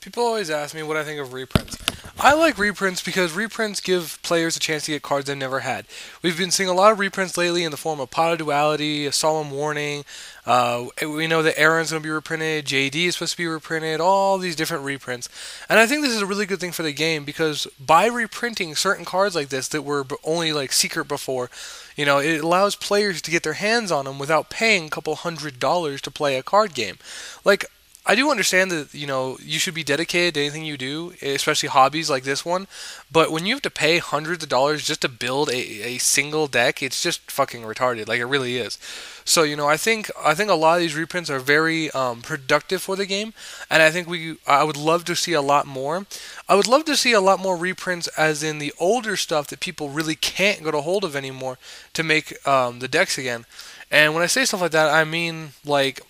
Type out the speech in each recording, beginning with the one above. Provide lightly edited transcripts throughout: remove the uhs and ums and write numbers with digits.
People always ask me what I think of reprints. I like reprints because reprints give players a chance to get cards they've never had. We've been seeing a lot of reprints lately in the form of Pot of Duality, a Solemn Warning. We know that Aaron's going to be reprinted, JD is supposed to be reprinted, all these different reprints. And I think this is a really good thing for the game because by reprinting certain cards like this that were only like secret before, it allows players to get their hands on them without paying a couple $100s to play a card game. Like, I do understand that you should be dedicated to anything you do, especially hobbies like this one. But when you have to pay hundreds of dollars just to build a single deck, it's just fucking retarded. Like it really is. So I think a lot of these reprints are very productive for the game, and I would love to see a lot more. I would love to see a lot more reprints, as in the older stuff that people really can't get a hold of anymore to make the decks again. And when I say stuff like that, I mean like.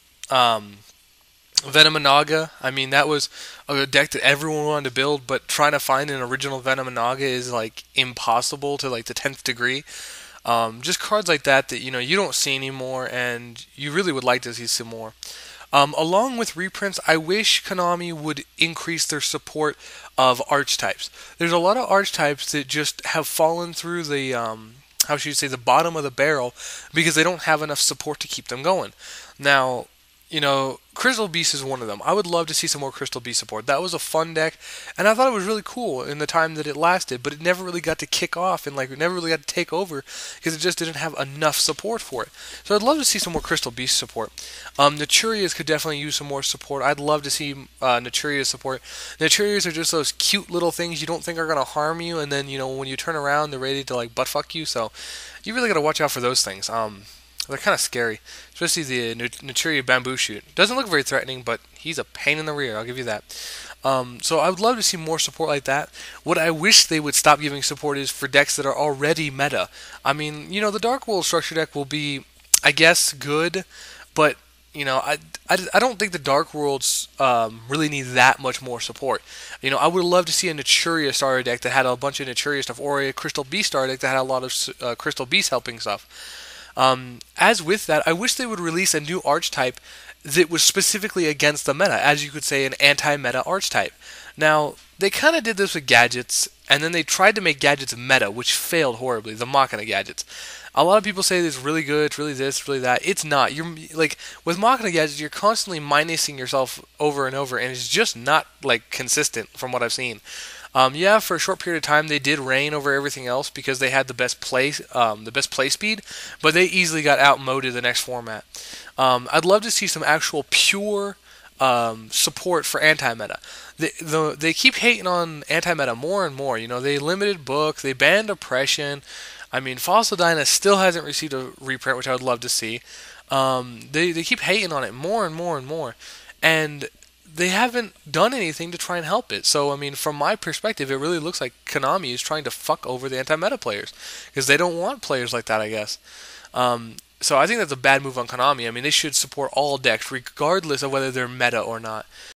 Venom Naga. I mean, that was a deck that everyone wanted to build, but trying to find an original Venom Naga is like impossible to like the 10th degree. Just cards like that you don't see anymore, and you really would like to see some more. Along with reprints, I wish Konami would increase their support of archetypes. There's a lot of archetypes that just have fallen through the how should you say, the bottom of the barrel because they don't have enough support to keep them going. Now, Crystal Beast is one of them. I would love to see some more Crystal Beast support. That was a fun deck, and I thought it was really cool in the time that it lasted, but it never really got to kick off, and it never really got to take over because it just didn't have enough support for it. So I'd love to see some more Crystal Beast support. Naturias could definitely use some more support. I'd love to see Naturias support. Naturias are just those cute little things you don't think are going to harm you, and then, when you turn around, they're ready to, buttfuck you, so you really got to watch out for those things. They're kind of scary, especially the Naturia Bamboo Shoot. Doesn't look very threatening, but he's a pain in the rear, I'll give you that. So I would love to see more support like that. What I wish they would stop giving support is for decks that are already meta. I mean, the Dark World structure deck will be, I guess, good, but I don't think the Dark Worlds really need that much more support. I would love to see a Naturia starter deck that had a bunch of Naturia stuff, or a Crystal Beast starter deck that had a lot of Crystal Beast helping stuff. As with that, I wish they would release a new archetype that was specifically against the meta, as you could say, an anti-meta archetype. Now, they kind of did this with gadgets, and then they tried to make gadgets meta, which failed horribly, the Machina gadgets. A lot of people say it's really good, it's really this, it's really that. It's not. You're with Machina gadgets, you're constantly minusing yourself over and over, and it's just not consistent from what I've seen. Yeah, for a short period of time they did reign over everything else because they had the best play speed, but they easily got outmoded the next format. I'd love to see some actual pure support for anti-meta. They keep hating on anti-meta more and more. They limited book, they banned oppression. I mean, Fossil Dyna still hasn't received a reprint, which I would love to see. They keep hating on it more and more and more, and they haven't done anything to try and help it. So, I mean, from my perspective, it really looks like Konami is trying to fuck over the anti-meta players because they don't want players like that, I guess. So I think that's a bad move on Konami. I mean, they should support all decks regardless of whether they're meta or not.